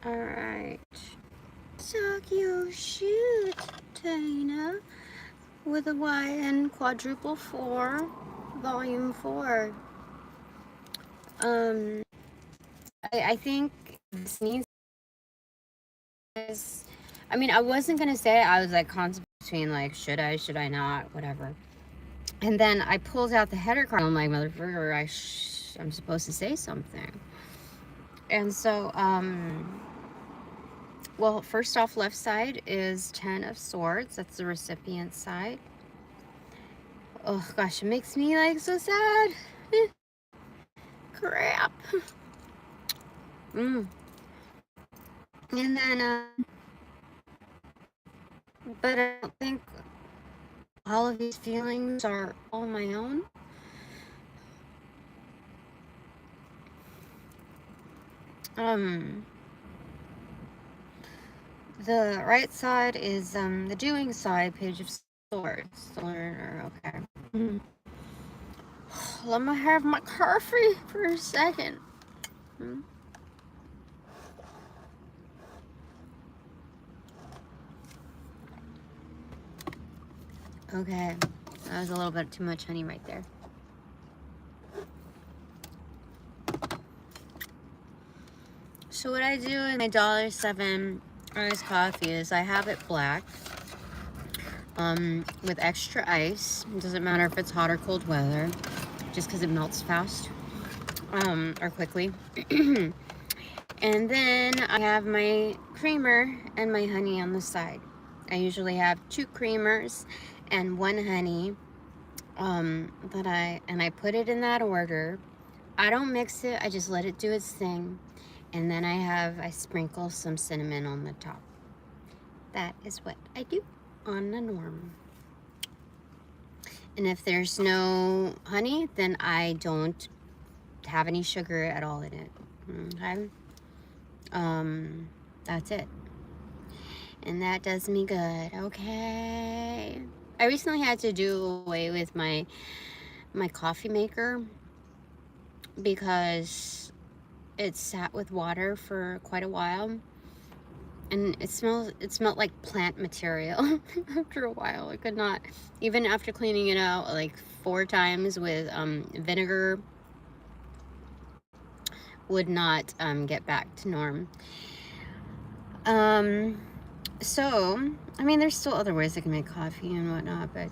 Alright. Tokyo Shoot, Tina, with a YN quadruple 4, volume 4. I think this needs is, I mean, I wasn't gonna say it. I was like contemplating between like, should I not, whatever. And then I pulled out the header card. I'm like, motherfucker, I'm supposed to say something. And so, well, first off, left side is 10 of Swords. That's the recipient side. Oh gosh, it makes me like so sad. Crap. And then, but I don't think all of these feelings are all my own. The right side is the doing side, Page of Swords. The learner, okay. Let me have my coffee for a second. Okay, that was a little bit too much honey right there. So what I do in my $1.07 iced coffee is I have it black with extra ice. It doesn't matter if it's hot or cold weather, just because it melts fast or quickly. And then I have my creamer and my honey on the side. I usually have 2 creamers and 1 honey that I put it in that order. I don't mix it, I just let it do its thing. And then I sprinkle some cinnamon on the top. That is what I do on the norm. And if there's no honey, then I don't have any sugar at all in it. Okay? That's it. And that does me good, okay? I recently had to do away with my coffee maker because it sat with water for quite a while. And it smelled like plant material after a while. I could not, even after cleaning it out like 4 times with vinegar, would not get back to norm. So, I mean, there's still other ways I can make coffee and whatnot, but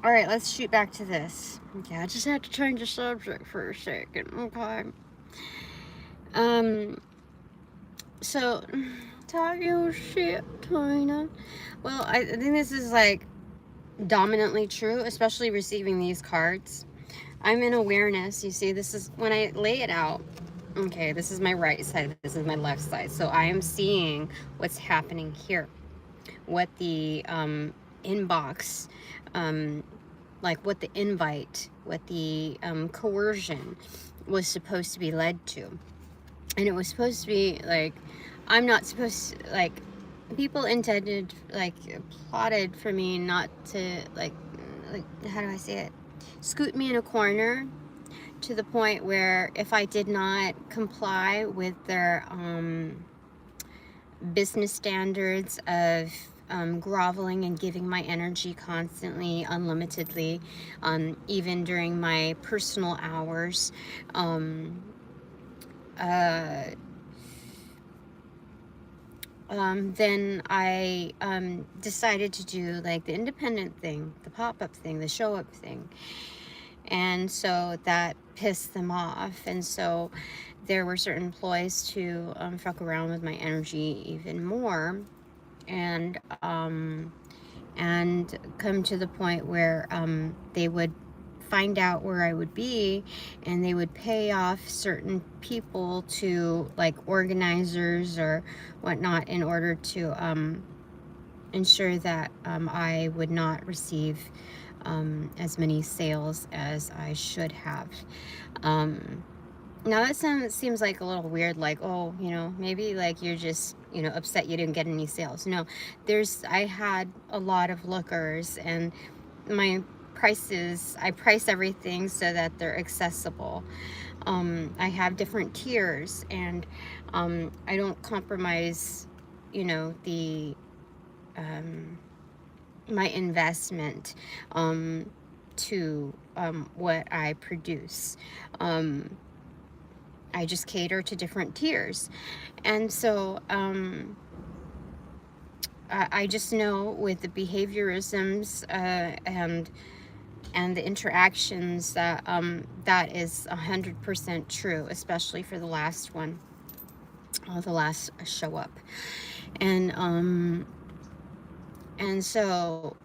all right, let's shoot back to this. Okay, I just had to change the subject for a second. Okay. So, talk your shit, Tina. Well, I think this is like dominantly true, especially receiving these cards. I'm in awareness. You see, this is when I lay it out. Okay, this is my right side. This is my left side. So I am seeing what's happening here. What the inbox, like what the invite, what the coercion was supposed to be led to. And it was supposed to be like, I'm not supposed to, like, people intended, like, plotted for me not to, like, how do I say it? Scoot me in a corner to the point where if I did not comply with their business standards of groveling and giving my energy constantly, unlimitedly, even during my personal hours, then I decided to do like the independent thing, the pop-up thing, the show-up thing. And so that pissed them off. And so there were certain employees to fuck around with my energy even more, and come to the point where they would find out where I would be, and they would pay off certain people to, like, organizers or whatnot, in order to ensure that I would not receive as many sales as I should have. Now that seems like a little weird, like, oh, you know, maybe like you're just, you know, upset you didn't get any sales. No, I had a lot of lookers, and my I price everything so that they're accessible. I have different tiers, and I don't compromise, you know, the my investment to what I produce. I just cater to different tiers. And so I just know with the behaviorisms and the interactions that that is 100% true, especially for the last one, the last show up. And so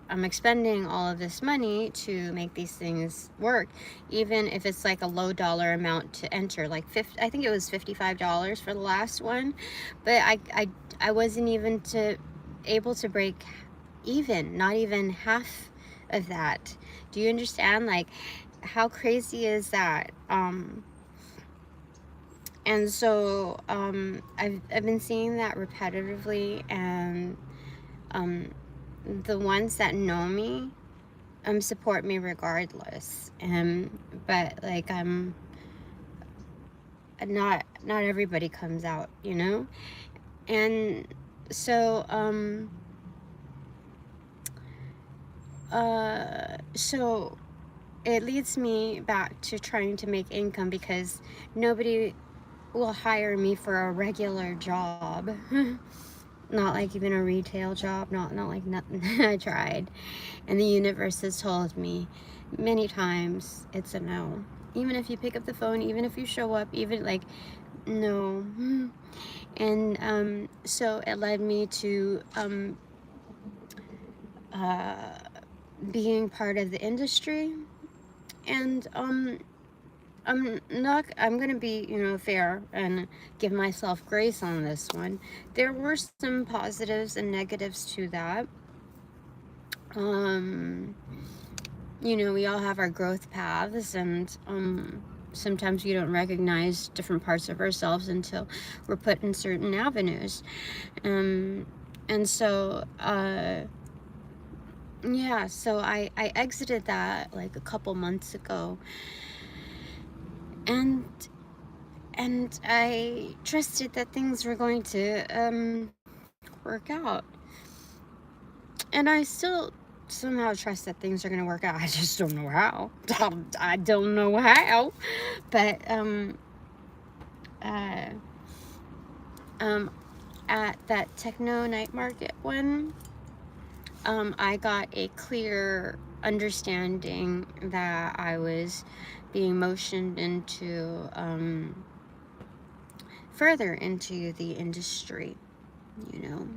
I'm expending all of this money to make these things work, even if it's like a low dollar amount to enter, like I think it was $55 for the last one, but I wasn't even able to break even, not even half of that. Do you understand? Like, how crazy is that? And so I've been seeing that repetitively, and the ones that know me support me regardless. But like not everybody comes out, you know? And so so it leads me back to trying to make income, because nobody will hire me for a regular job. Not like even a retail job, not like nothing. I tried, and the universe has told me many times it's a no. Even if you pick up the phone, even if you show up, even like, no. And so it led me to being part of the industry. And I'm gonna be, you know, fair and give myself grace on this one. There were some positives and negatives to that. You know, we all have our growth paths, and sometimes we don't recognize different parts of ourselves until we're put in certain avenues. And so yeah, so I exited that like a couple months ago, and I trusted that things were going to work out. And I still somehow trust that things are going to work out. I just don't know how. I don't know how. But at that techno night market one, I got a clear understanding that I was being motioned into further into the industry, you know,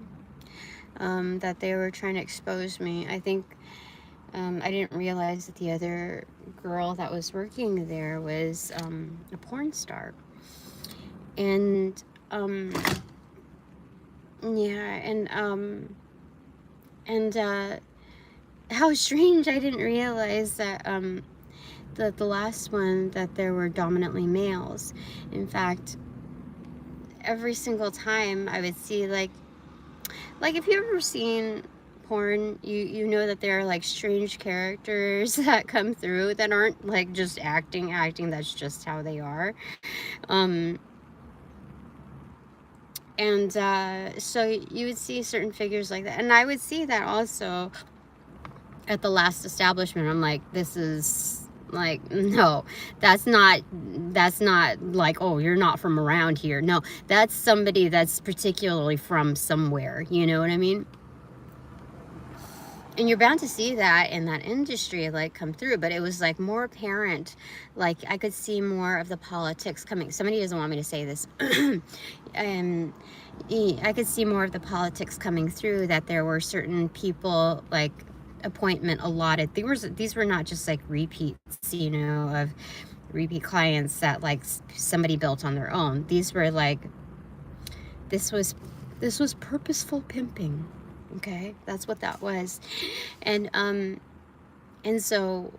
that they were trying to expose me. I think I didn't realize that the other girl that was working there was a porn star. And yeah, and how strange, I didn't realize that the last one, that there were dominantly males. In fact, every single time I would see like if you've ever seen porn, you know that there are like strange characters that come through that aren't like just acting, that's just how they are. And so you would see certain figures like that, and I would see that also at the last establishment. I'm like, this is like, no, that's not like, oh, you're not from around here. No, that's somebody that's particularly from somewhere, you know what I mean? And you're bound to see that in that industry, like, come through. But it was like more apparent, like I could see more of the politics coming. Somebody doesn't want me to say this. I could see more of the politics coming through, that there were certain people, like, appointment allotted. These were not just like repeats, you know, of repeat clients that like somebody built on their own. These were like, this was purposeful pimping. Okay, that's what that was. And so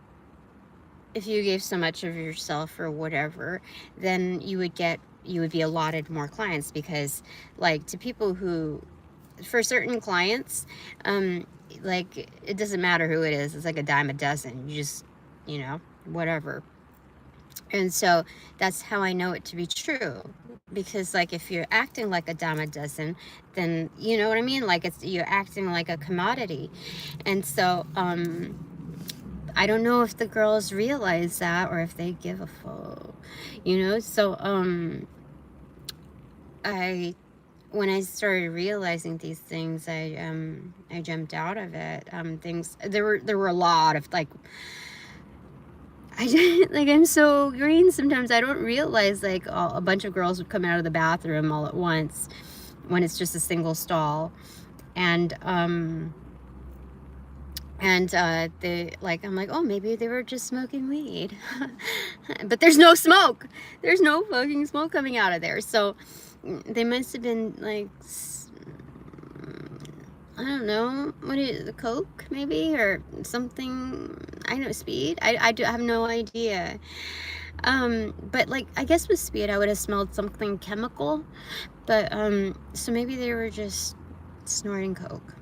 if you gave so much of yourself or whatever, then you would be allotted more clients, because like, to people who for certain clients, like, it doesn't matter who it is. It's like a dime a dozen. You just, you know, whatever. And so that's how I know it to be true. Because, like, if you're acting like a dime a dozen, then, you know what I mean? Like, you're acting like a commodity. And so, I don't know if the girls realize that or if they give a fuck, you know? So, when I started realizing these things, I jumped out of it. There were a lot of, like, like, I'm so green sometimes. I don't realize, like, a bunch of girls would come out of the bathroom all at once when it's just a single stall. And they, like, I'm like, oh, maybe they were just smoking weed. But there's no smoke. There's no fucking smoke coming out of there. So they must have been, like, I don't know, the coke maybe, or something. I know, speed. I have no idea. But, like, I guess with speed I would have smelled something chemical. But so maybe they were just snorting coke.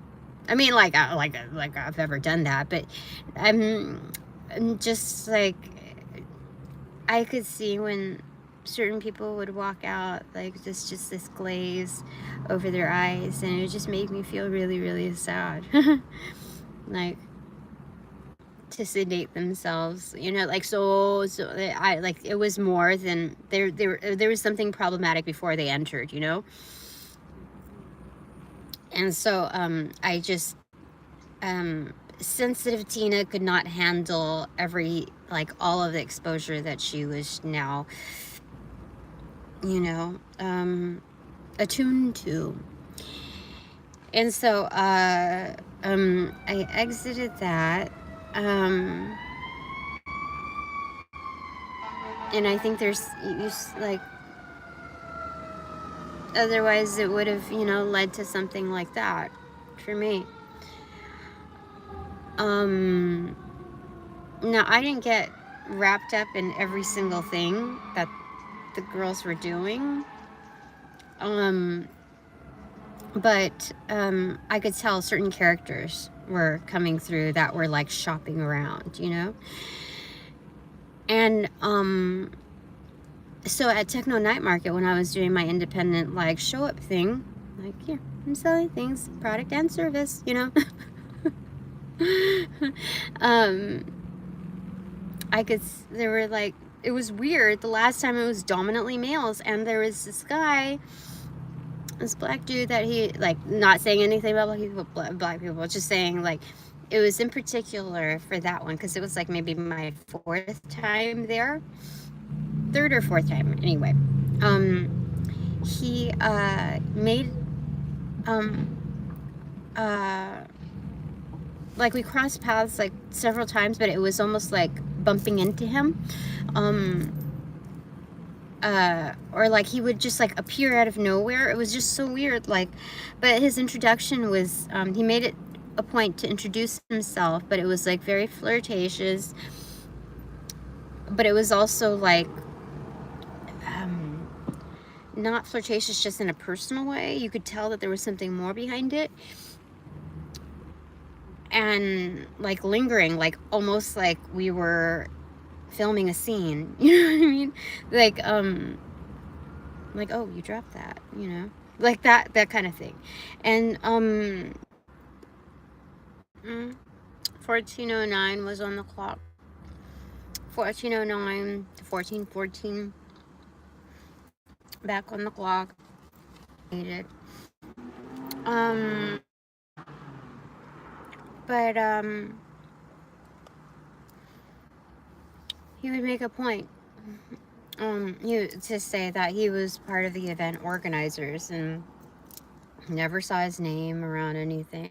I mean, like I've ever done that, but I'm just, like, I could see when certain people would walk out, like, just this glaze over their eyes, and it just made me feel really, really sad. Like, to sedate themselves, you know, like, so I, like, it was more than there was something problematic before they entered, you know. And so I just sensitive Tina could not handle all of the exposure that she was now, you know, attuned to. And so I exited that, and I think like, otherwise it would have, you know, led to something like that for me. Now, I didn't get wrapped up in every single thing that the girls were doing, but I could tell certain characters were coming through that were, like, shopping around, you know. And so at Techno Night Market, when I was doing my independent, like, show up thing, like, here, I'm selling things, product and service, you know. There were, like, it was weird. The last time it was dominantly males, and there was this guy, this black dude, that he, like, not saying anything about black people, just saying, like, it was in particular for that one, because it was, like, maybe my 4th time there, 3rd or 4th time, anyway. He made like, we crossed paths, like, several times, but it was almost like bumping into him, or, like, he would just, like, appear out of nowhere. It was just so weird, like, but his introduction was, he made it a point to introduce himself, but it was, like, very flirtatious, but it was also, like, not flirtatious just in a personal way. You could tell that there was something more behind it, and, like, lingering, like, almost like we were filming a scene, you know what I mean? Like, oh, you dropped that, you know, like that kind of thing. And 14:09 was on the clock. 14:09 to 14:14, back on the clock. But he would make a point to say that he was part of the event organizers, and never saw his name around anything.